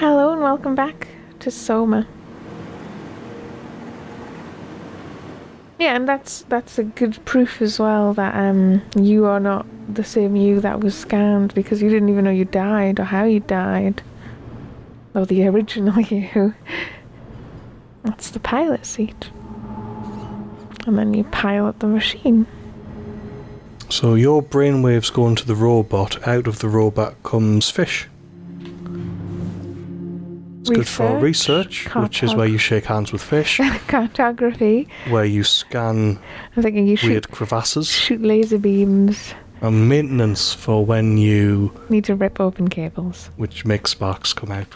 Hello and welcome back to SOMA. Yeah, and that's a good proof as well that you are not the same you that was scanned, because you didn't even know you died or how you died. Or the original you. That's the pilot seat. And then you pilot the machine. So your brainwaves go into the robot, out of the robot comes fish. It's good for research, which is where you shake hands with fish. Cartography. Where you scan I'm thinking you weird crevasses. Shoot laser beams. And maintenance for when you... need to rip open cables. Which makes sparks come out.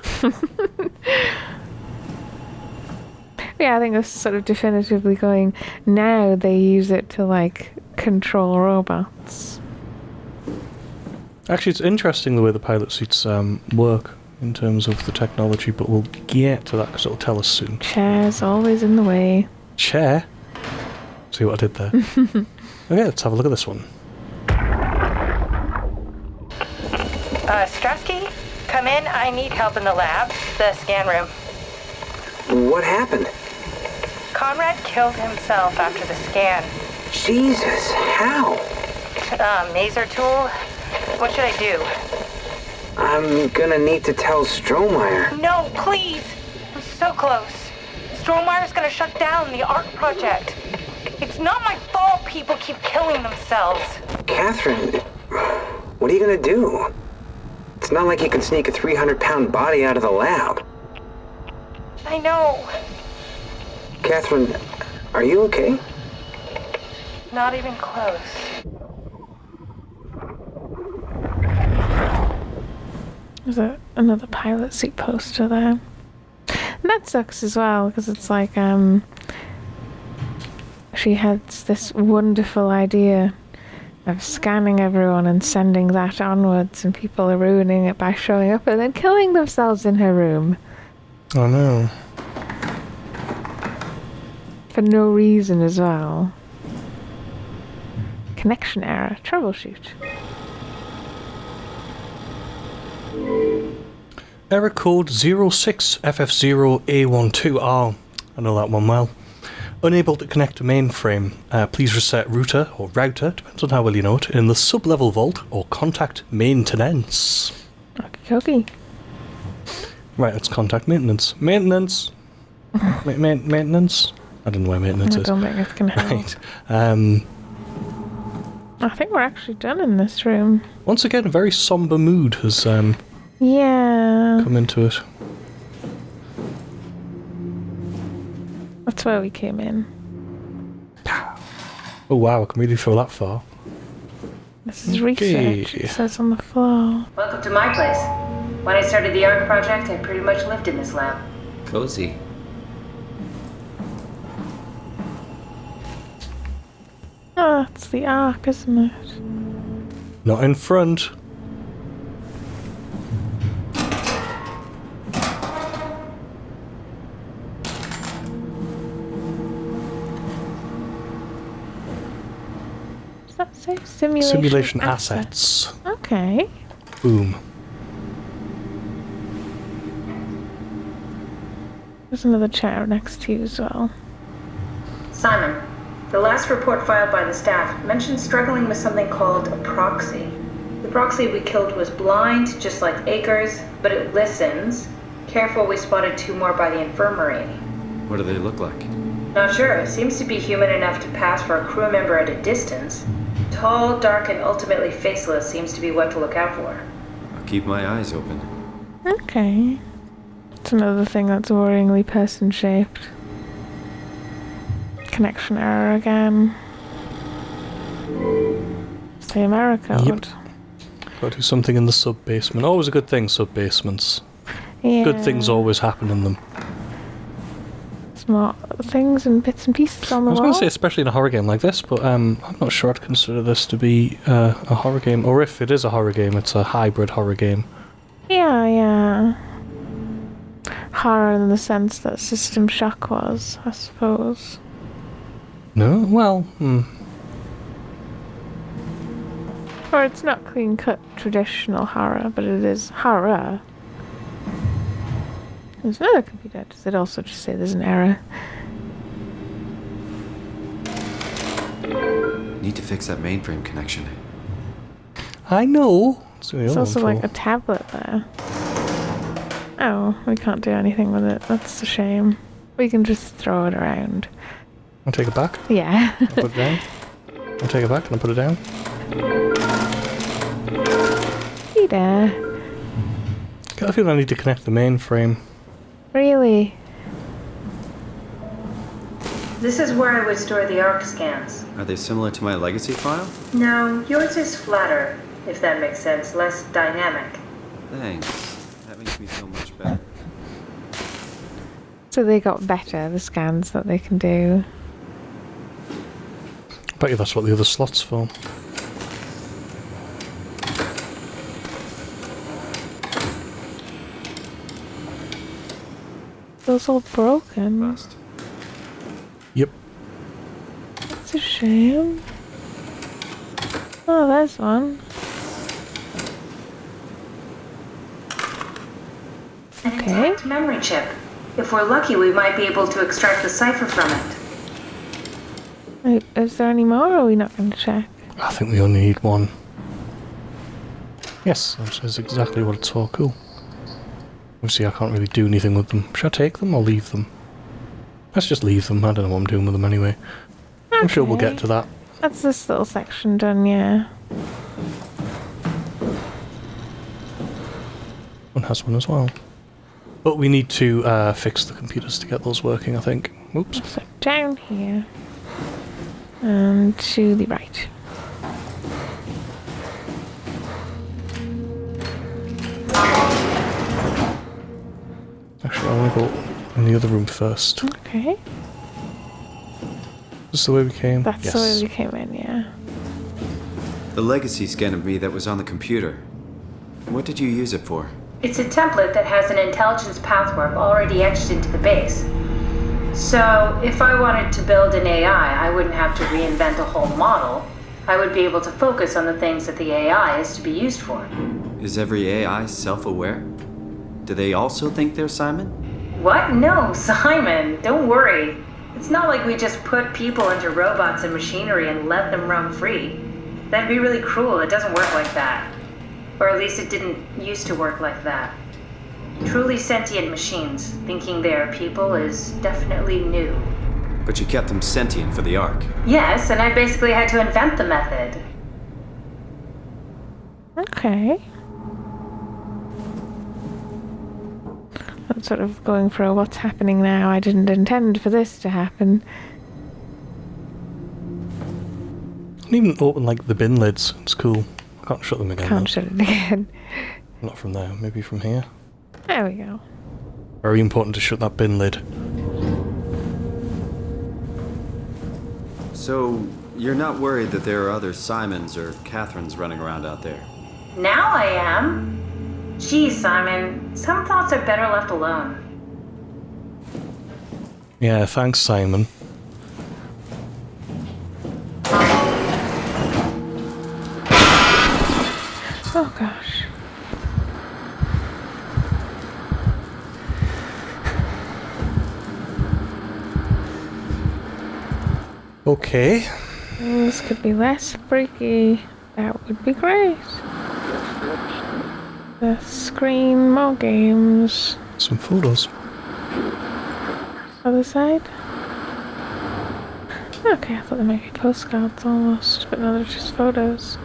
Yeah, I think that's sort of definitively going, now they use it to, like, control robots. Actually, it's interesting the way the pilot seats work in terms of the technology, but we'll get to that because it'll tell us soon. Chair's always in the way. Chair? See what I did there? Okay, let's have a look at this one. Strasky, come in. I need help in the lab, the scan room. What happened? Conrad killed himself after the scan. Jesus, how? Maser tool? What should I do? I'm gonna need to tell Strohmeyer. No, please! I'm so close. Strohmeyer's gonna shut down the ARC project. It's not my fault people keep killing themselves. Catherine, what are you gonna do? It's not like you can sneak a 300-pound body out of the lab. I know. Catherine, are you okay? Not even close. There's another pilot seat poster there. And that sucks as well, because it's like, she had this wonderful idea of scanning everyone and sending that onwards, and people are ruining it by showing up and then killing themselves in her room. Oh no. For no reason as well. Connection error. Troubleshoot. Error code 06FF0A12. Oh, I know that one well. Unable to connect to mainframe. Please reset router or router, depends on how well you know it, in the sub-level vault or contact maintenance. Okay. Right, let's contact maintenance. Maintenance! Maintenance? I don't know where maintenance is. I don't think it's going to help. Right. I think we're actually done in this room. Once again, a very somber mood has Yeah. come into it. That's where we came in. Oh wow, I can really throw that far. This is research, it says on the floor. Welcome to my place. When I started the ARC project, I pretty much lived in this lab. Cozy. Oh, it's the Ark, isn't it? Not in front. Does that say simulation? Simulation assets. Okay. Boom. There's another chair next to you as well. Simon, the last report filed by the staff mentioned struggling with something called a proxy. The proxy we killed was blind, just like Akers, but it listens. Careful, we spotted 2 more by the infirmary. What do they look like? Not sure. Seems to be human enough to pass for a crew member at a distance. Tall, dark, and ultimately faceless seems to be what to look out for. I'll keep my eyes open. Okay. It's another thing that's worryingly person-shaped. Connection error again. Same error code. Yep. Got to do something in the sub-basement. Always a good thing, sub-basements. Yeah. Good things always happen in them. Small things and bits and pieces on the I was wall. going to say, especially in a horror game like this, but I'm not sure I'd consider this to be a horror game. Or if it is a horror game, it's a hybrid horror game. Yeah. Horror in the sense that System Shock was, I suppose. No? Well, Or it's not clean-cut traditional horror, but it is horror. There's another computer. Does it also just say there's an error? Need to fix that mainframe connection. I know. There's also like a tablet there. Oh, we can't do anything with it. That's a shame. We can just throw it around. I'll take it back. Yeah. I'll put it down. I'll take it back and I'll put it down. Peter. I feel I need to connect the mainframe. Really? This is where I would store the ARC scans. Are they similar to my legacy file? No, yours is flatter, if that makes sense, less dynamic. Thanks. That makes me feel much better. So they got better, the scans that they can do. I bet you that's what the other slot's for. Those all broken. Bust. Yep. That's a shame. Oh, there's one. An Okay. intact memory chip. If we're lucky, we might be able to extract the cipher from it. Is there any more, or are we not going to check? I think we only need one. Yes, that is exactly what it's for. Cool. Obviously, I can't really do anything with them. Should I take them or leave them? Let's just leave them. I don't know what I'm doing with them anyway. Okay. I'm sure we'll get to that. That's this little section done, yeah. One has one as well. But we need to fix the computers to get those working, I think. Oops. So down here. And to the right. Actually, I want to go in the other room first. Okay. Is this the way we came? That's yes. the way we came in, yeah. The legacy scan of me that was on the computer. What did you use it for? It's a template that has an intelligence pathwork already etched into the base. So, if I wanted to build an AI, I wouldn't have to reinvent a whole model. I would be able to focus on the things that the AI is to be used for. Is every AI self-aware? Do they also think they're Simon? What? No, Simon, don't worry. It's not like we just put people into robots and machinery and let them roam free. That'd be really cruel. It doesn't work like that. Or at least it didn't used to work like that. Truly sentient machines thinking they are people is definitely new. But you kept them sentient for the Ark. Yes, and I basically had to invent the method. Okay. I'm sort of going for a what's happening now. I didn't intend for this to happen. I can even open like the bin lids. It's cool. I can't shut them again. Can't though. shut it again. Not from there. Maybe from here. There we go. Very important to shut that bin lid. So, you're not worried that there are other Simons or Catherines running around out there? Now I am. Geez, Simon, some thoughts are better left alone. Yeah, thanks, Simon. Oh gosh. Okay. This could be less freaky. That would be great. The screen, more games. Some photos. Other side. Okay, I thought there might be postcards almost, but no, they're just photos.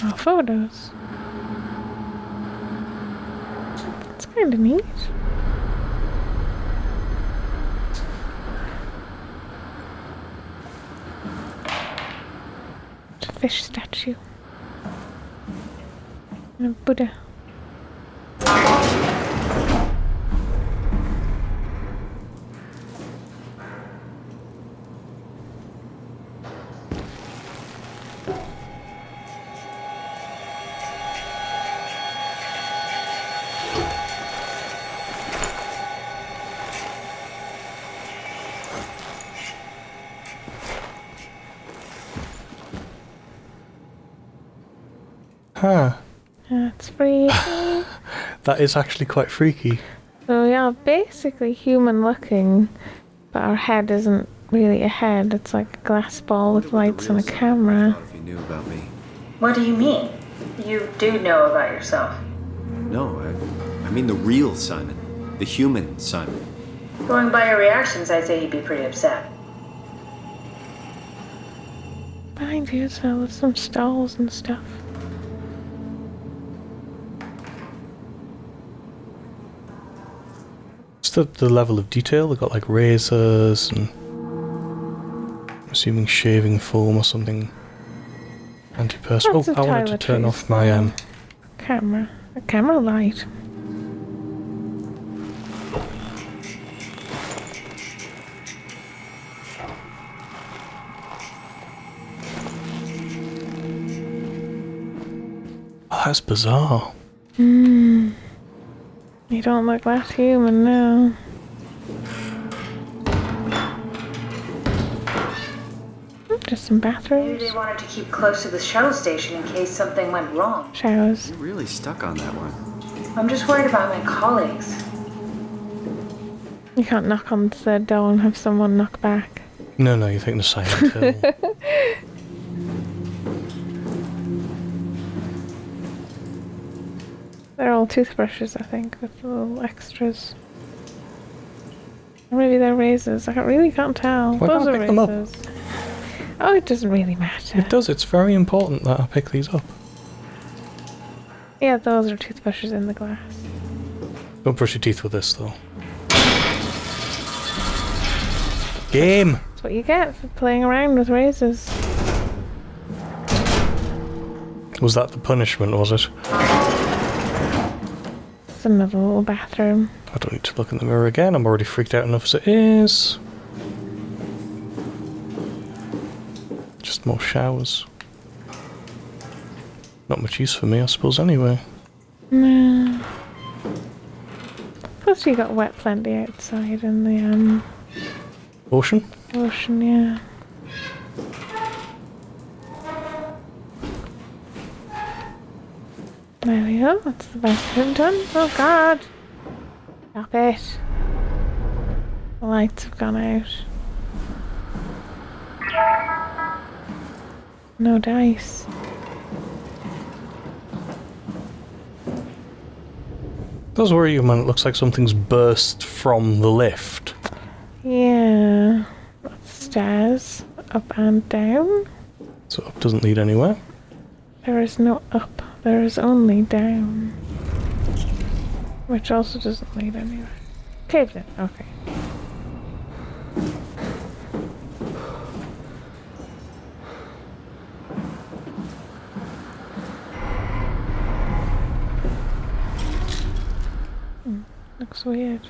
Oh, photos. It's kind of neat. It's a fish statue. And a Buddha. Huh. That's freaky. That is actually quite freaky. So we are basically human looking, but our head isn't really a head. It's like a glass ball with lights and a camera. If you knew about me. What do you mean? You do know about yourself. No, I mean the real Simon. The human Simon. Going by your reactions, I'd say he'd be pretty upset. Behind you, so with some stalls and stuff. It's the level of detail. They've got like razors and I'm assuming shaving foam or something. Anti-perspirant. Lots Oh, of I wanted to turn toiletries. off my Camera. A camera light. Oh, that's bizarre. You don't look that human now. Just some Maybe bathrooms. they wanted to keep close to the shuttle station in case something went wrong. Showers. You're really stuck on that one. I'm just worried about my colleagues. You can't knock on the door and have someone knock back. No, you think the Silent Hill. They're all toothbrushes, I think, with little extras. Or maybe they're razors. I really can't tell. Why Those not are pick them up? razors. Oh, it doesn't really matter. It does, it's very important that I pick these up. Yeah, those are toothbrushes in the glass. Don't brush your teeth with this though. Game! That's what you get for playing around with razors. Was that the punishment, was it? It's another little bathroom. I don't need to look in the mirror again, I'm already freaked out enough as it is. Just more showers. Not much use for me, I suppose, anyway. No. Plus you got wet plenty outside in the Ocean? ocean, yeah. There we go, that's the bathroom done. Oh god! Stop it. The lights have gone out. No dice. Does worry you, man. It looks like something's burst from the lift. Yeah. Stairs. Up and down. So up doesn't lead anywhere. There is no up. There is only down. Which also doesn't lead anywhere. Caved in. Okay. Looks weird.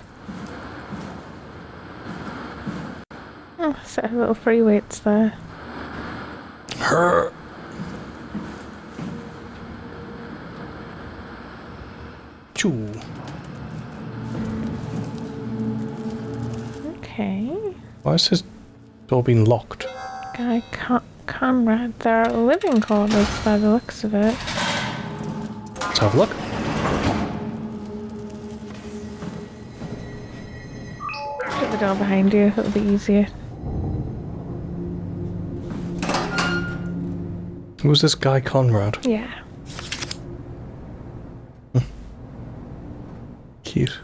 Oh, set of little free weights there. Her. Choo. Okay. Why is this door being locked? Guy Conrad. They're living quarters by the looks of it. Let's have a look. Shut the door behind you, it'll be easier. Who's this guy Conrad? Yeah. Cute.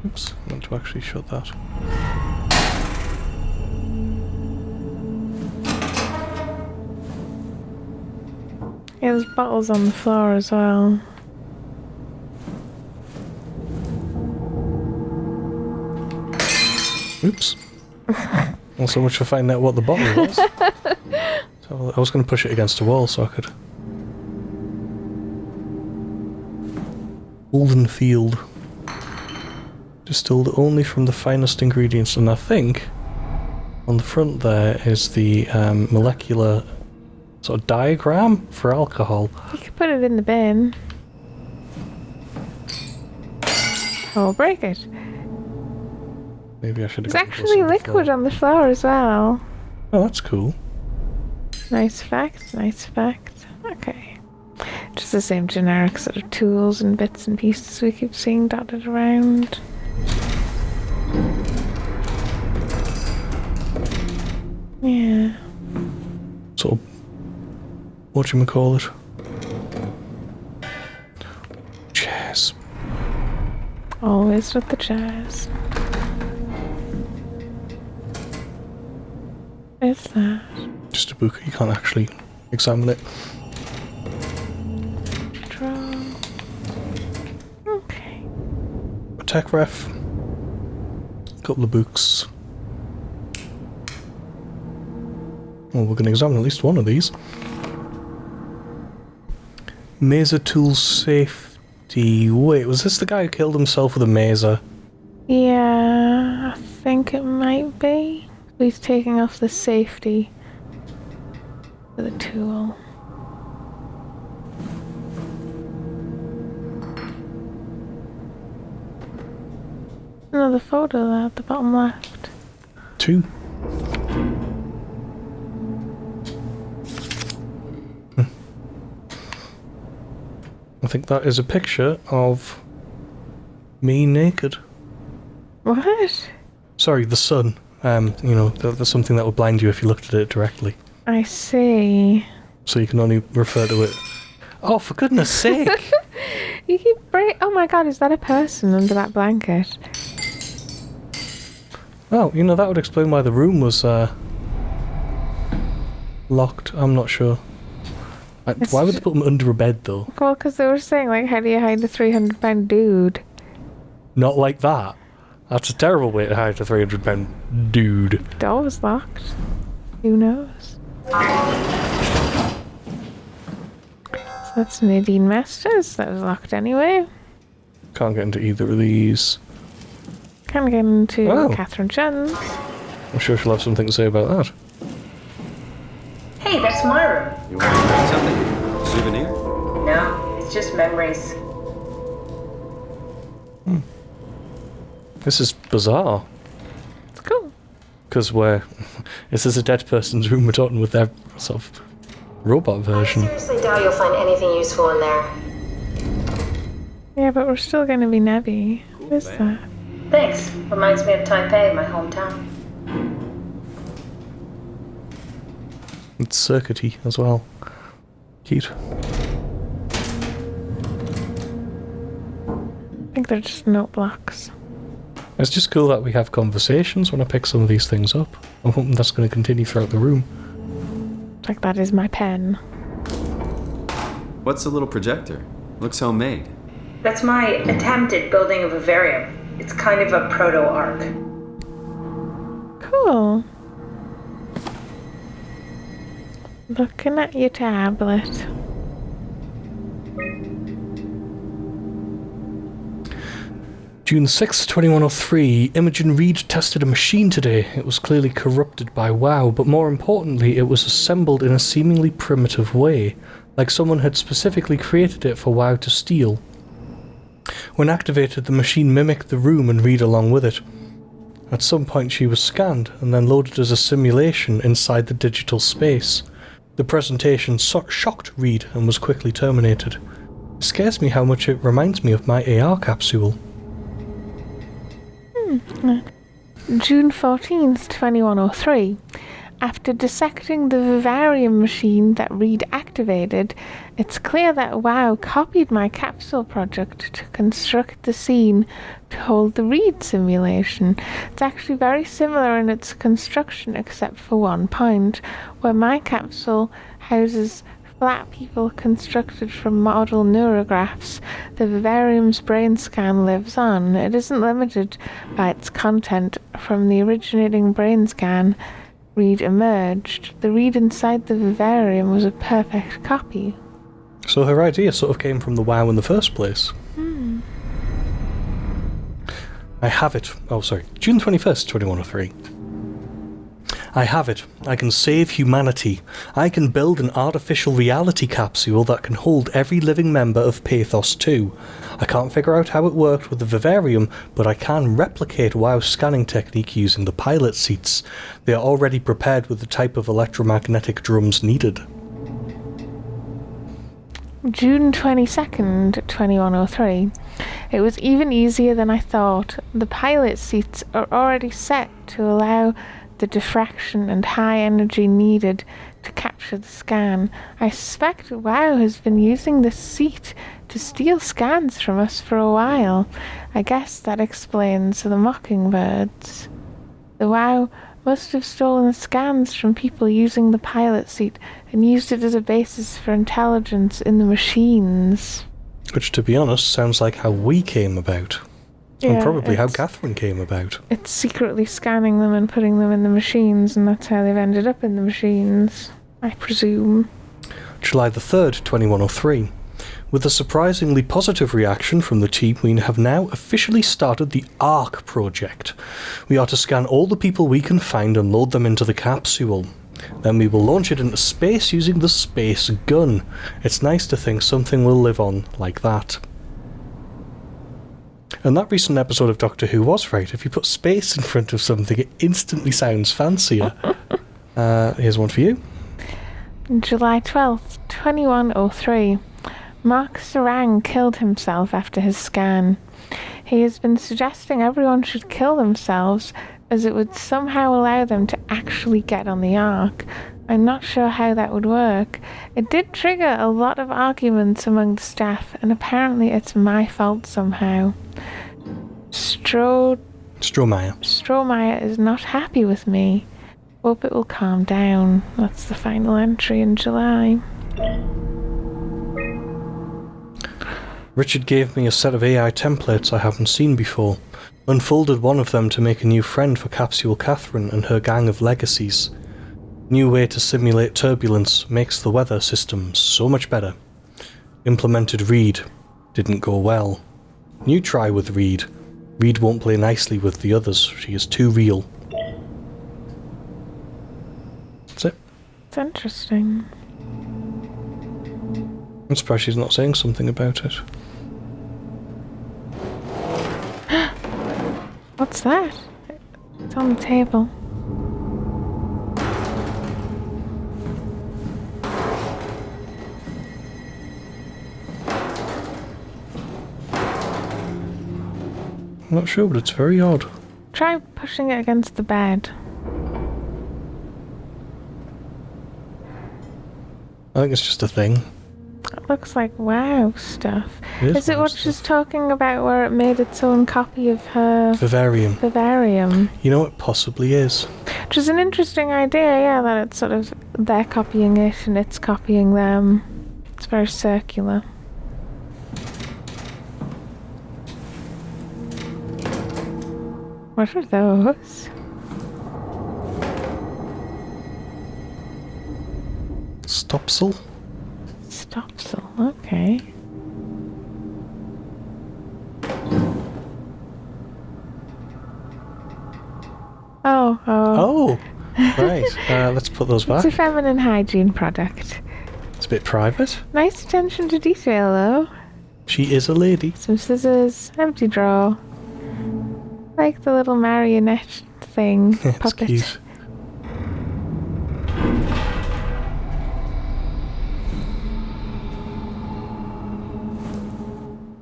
Oops, I meant to actually shut that. Yeah, there's bottles on the floor as well. Oops. Well, so much for finding out what the bottle was. So I was going to push it against a wall so I could. Golden Field. Distilled only from the finest ingredients, and I think on the front there is the molecular sort of diagram for alcohol. You could put it in the bin. Or break it. Maybe I should have There's gotten actually closer to the liquid floor. on the floor as well. Oh, that's cool. Nice fact, nice fact. Okay. Just the same generic sort of tools and bits and pieces we keep seeing dotted around. Yeah. Sort of, whatchamacallit? Chairs. Always with the chairs. What's that? Just a book, you can't actually examine it. Draw. Okay. A tech ref. A couple of books. Well, we're going to examine at least one of these. Maser Tools Safety. Wait, was this the guy who killed himself with a maser? Yeah, I think it might be. He's taking off the safety for the tool. Another photo there at the bottom left. 2. I think that is a picture of me naked. What? Sorry, the sun. You know, there's something that would blind you if you looked at it directly. I see. So you can only refer to it. Oh, for goodness sake! You keep oh my god, is that a person under that blanket? Oh, you know, that would explain why the room was locked. I'm not sure. Why would they put them under a bed, though? Well, because they were saying, like, how do you hide a 300-pound dude? Not like that. That's a terrible way to hide a 300-pound dude. Door was locked. Who knows? So that's Nadine Masters. That was locked anyway. Can't get into either of these. Can't get into Oh. Catherine Chun's. I'm sure she'll have something to say about that. Hey, that's my room. You want to bring something? Souvenir? No, it's just memories. This is bizarre. It's cool. Because this is a dead person's room we're talking with their sort of robot version. Seriously doubt you'll find anything useful in there. Yeah, but we're still going to be Nebby. What is that? Thanks. Reminds me of Taipei, my hometown. It's circuity as well. Cute. I think they're just note blocks. It's just cool that we have conversations when I pick some of these things up. I'm hoping that's going to continue throughout the room. Like, that is my pen. What's the little projector? Looks homemade. That's my attempted building a vivarium. It's kind of a proto-arc. Cool. Looking at your tablet. June 6th, 2103, Imogen Reed tested a machine today. It was clearly corrupted by WoW, but more importantly, it was assembled in a seemingly primitive way, like someone had specifically created it for WoW to steal. When activated, the machine mimicked the room and Reed along with it. At some point she was scanned and then loaded as a simulation inside the digital space. The presentation shocked Reed and was quickly terminated. It scares me how much it reminds me of my AR capsule. June 14th, 2103. After dissecting the vivarium machine that Reed activated, it's clear that WoW copied my capsule project to construct the scene to hold the Reed simulation. It's actually very similar in its construction except for one point, where my capsule houses flat people constructed from model neurographs. The vivarium's brain scan lives on. It isn't limited by its content. From the originating brain scan, Reed emerged. The Reed inside the vivarium was a perfect copy. So her idea sort of came from the WoW in the first place. I have it. Oh, sorry. June 21st, 2103. I have it. I can save humanity. I can build an artificial reality capsule that can hold every living member of Pathos 2. I can't figure out how it worked with the vivarium, but I can replicate WoW's scanning technique using the pilot seats. They are already prepared with the type of electromagnetic drums needed. June 22nd, 2103. It was even easier than I thought. The pilot seats are already set to allow the diffraction and high energy needed to capture the scan. I suspect WoW has been using this seat to steal scans from us for a while. I guess that explains the mockingbirds. The WoW must have stolen scans from people using the pilot seat and used it as a basis for intelligence in the machines. Which, to be honest, sounds like how we came about. And probably how Catherine came about. It's secretly scanning them and putting them in the machines, and that's how they've ended up in the machines, I presume. July the 3rd, 2103. With a surprisingly positive reaction from the team, we have now officially started the ARC project. We are to scan all the people we can find and load them into the capsule. Then we will launch it into space using the space gun. It's nice to think something will live on like that. And that recent episode of Doctor Who was right. If you put space in front of something, it instantly sounds fancier. Here's one for you. July 12th, 2103. Mark Sarang killed himself after his scan. He has been suggesting everyone should kill themselves as it would somehow allow them to actually get on the Ark. I'm not sure how that would work. It did trigger a lot of arguments among the staff, and apparently it's my fault somehow. Strohmeyer is not happy with me. Hope it will calm down. That's the final entry in July. Richard gave me a set of AI templates I haven't seen before. Unfolded one of them to make a new friend for Capsule Catherine and her gang of legacies. New way to simulate turbulence makes the weather systems so much better. Implemented Reed. Didn't go well. New try with Reed. Reed won't play nicely with the others. She is too real. That's it. It's interesting. I'm surprised she's not saying something about it. What's that? It's on the table. I'm not sure, but it's very odd. Try pushing it against the bed. I think it's just a thing. It looks like WoW stuff. Is it WoW what stuff. she's talking about where it made its own copy of her Vivarium. vivarium? You know, it possibly is. Which is an interesting idea, yeah, that it's sort of they're copying it and it's copying them. It's very circular. What are those? Stopsel? Stopsel, okay. Oh. Right. Let's put those back. It's a feminine hygiene product. It's a bit private. Nice attention to detail, though. She is a lady. Some scissors, empty drawer. Like the little marionette thing. It's puppet. cute.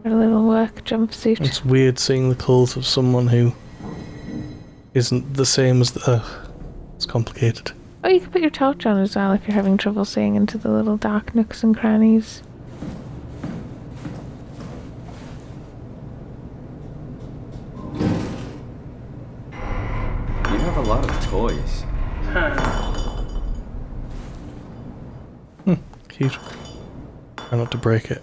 A little work jumpsuit. It's weird seeing the clothes of someone who isn't the same as the... it's complicated. Oh, you can put your torch on as well if you're having trouble seeing into the little dark nooks and crannies. You have a lot of toys. Cute. Try not to break it.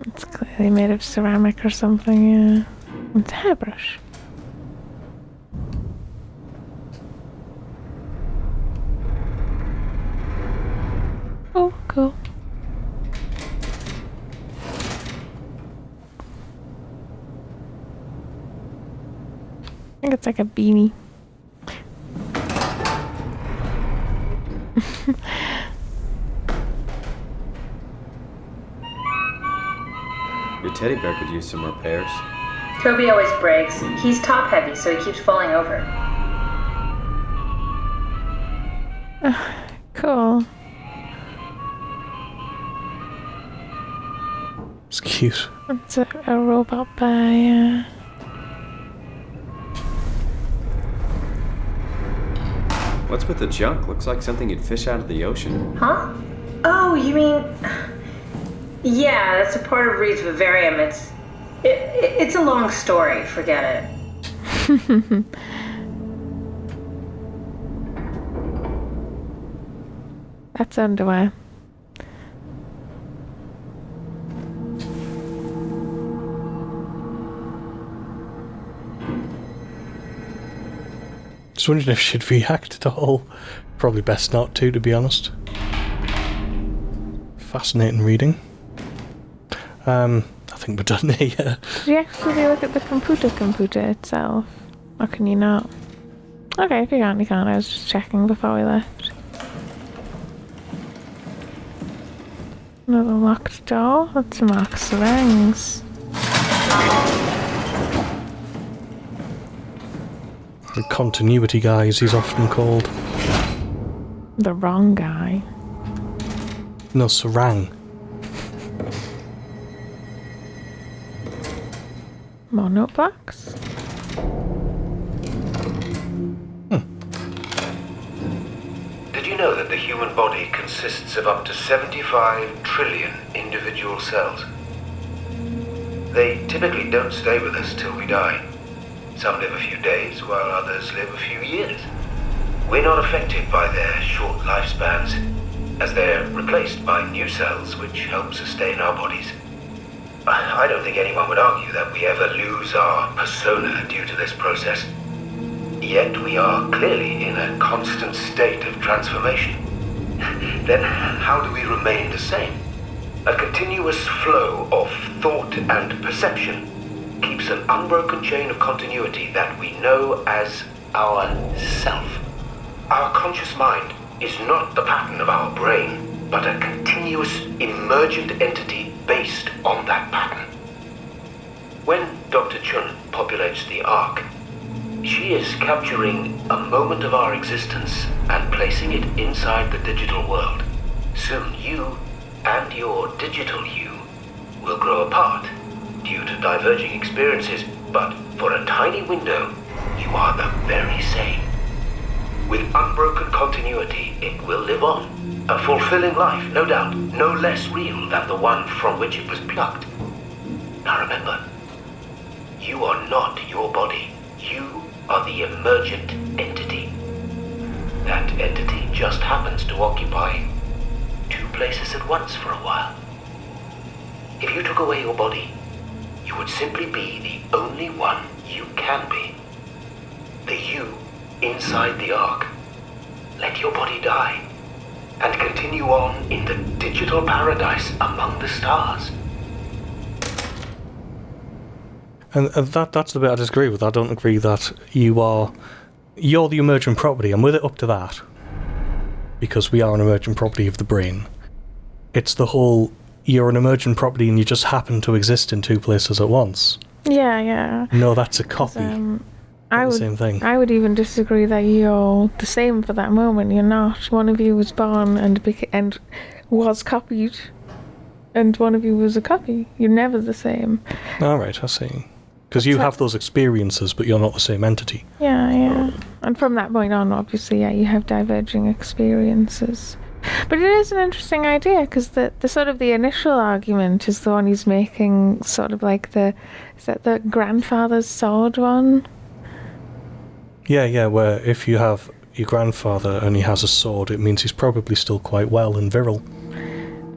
It's clearly made of ceramic or something, yeah. It's a hairbrush. Oh, cool. I think it's like a beanie. teddy bear could use some repairs. Toby always breaks. He's top heavy, so he keeps falling over. Cool. It's cute. It's a robot bear, yeah. What's with the junk? Looks like something you'd fish out of the ocean. Huh? Oh, you mean... Yeah, that's a part of Reed's vivarium. It's a long story. Forget it. That's underwear. Just wondering if she'd react at all. Probably best not to be honest. Fascinating reading. I think we're done here. Did you actually look at the computer itself? Or can you not? Okay, if you can't, you can't. I was just checking before we left. Another locked door. Let's mark syringes. The continuity guy, as he's often called. The wrong guy. No, Sarang. More notebooks. Did you know that the human body consists of up to 75 trillion individual cells? They typically don't stay with us till we die. Some live a few days, while others live a few years. We're not affected by their short lifespans, as they're replaced by new cells which help sustain our bodies. I don't think anyone would argue that we ever lose our persona due to this process. Yet we are clearly in a constant state of transformation. Then how do we remain the same? A continuous flow of thought and perception keeps an unbroken chain of continuity that we know as our self. Our conscious mind is not the pattern of our brain, but a continuous emergent entity based on that pattern. When Dr. Chun populates the Ark, she is capturing a moment of our existence and placing it inside the digital world. Soon you and your digital you will grow apart due to diverging experiences, but for a tiny window, you are the very same. With unbroken continuity, it will live on. A fulfilling life, no doubt, no less real than the one from which it was plucked. Now remember, you are not your body. You are the emergent entity. That entity just happens to occupy two places at once for a while. If you took away your body, you would simply be the only one you can be. The you inside the Ark. Let your body die and continue on in the digital paradise among the stars. And that's the bit I disagree with. I don't agree that you're the emergent property. I'm with it up to that. Because we are an emergent property of the brain. It's the whole, you're an emergent property and you just happen to exist in two places at once. Yeah. No, that's a copy. Same thing. I would even disagree that you're the same for that moment. You're not. One of you was born and was copied, and one of you was a copy. You're never the same. Alright, I see. Because you have those experiences, but you're not the same entity. Yeah. And from that point on, obviously, yeah, you have diverging experiences. But it is an interesting idea, because the sort of the initial argument is the one he's making, sort of like is that the grandfather's sword one? Yeah, where if you have your grandfather and he has a sword, it means he's probably still quite well and virile.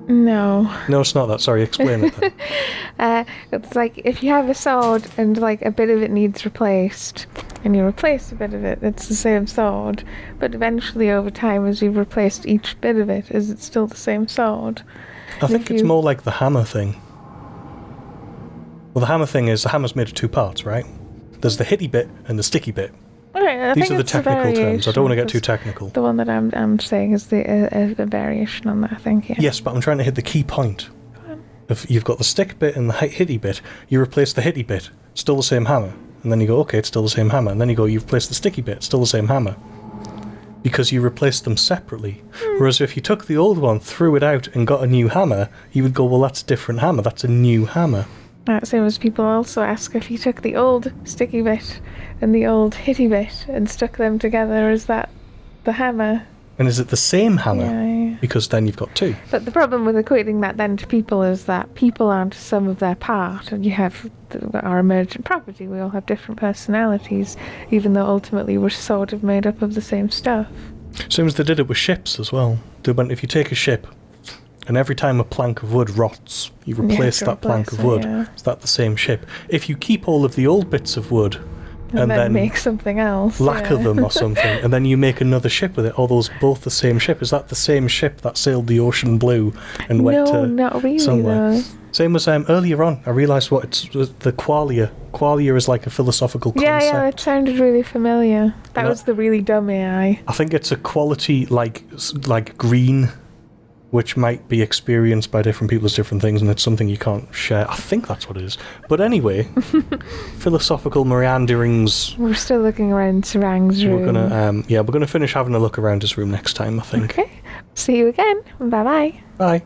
No, it's not that. Sorry, explain it then. it's like if you have a sword and like a bit of it needs replaced, and you replace a bit of it, it's the same sword. But eventually, over time, as you've replaced each bit of it, is it still the same sword? I think it's more like the hammer thing. Well, the hammer thing is, the hammer's made of two parts, right? There's the hitty bit and the sticky bit. Okay, These are the technical terms. I don't want to get too technical. The one that I'm saying is a variation on that, I think, yeah. Yes, but I'm trying to hit the key point. If you've got the stick bit and the hitty bit, you replace the hitty bit, still the same hammer. And then you go, okay, it's still the same hammer. And then you go, you've replaced the sticky bit, still the same hammer. Because you replaced them separately. Whereas if you took the old one, threw it out, and got a new hammer, you would go, well, that's a different hammer. That's a new hammer. Same as people also ask if you took the old sticky bit and the old hitty bit and stuck them together, is that the hammer? And is it the same hammer? Yeah. Because then you've got two. But the problem with equating that then to people is that people aren't a sum of their part, and you have our emergent property. We all have different personalities, even though ultimately we're sort of made up of the same stuff. Same as they did it with ships as well. They went, if you take a ship, and every time a plank of wood rots, you replace that plank of wood. Yeah. Is that the same ship? If you keep all of the old bits of wood, and then make something else, lacquer them or something, and then you make another ship with it. Are those both the same ship? Is that the same ship that sailed the ocean blue and went to not really, somewhere? though. Same as earlier on, I realised what it's the qualia. Qualia is like a philosophical concept. Yeah, it sounded really familiar. That was the really dumb AI. I think it's a quality like green, which might be experienced by different people as different things, and it's something you can't share. I think that's what it is. But anyway, philosophical meanderings. We're still looking around Sarang's room. We're gonna finish having a look around his room next time, I think. Okay. See you again. Bye-bye. Bye.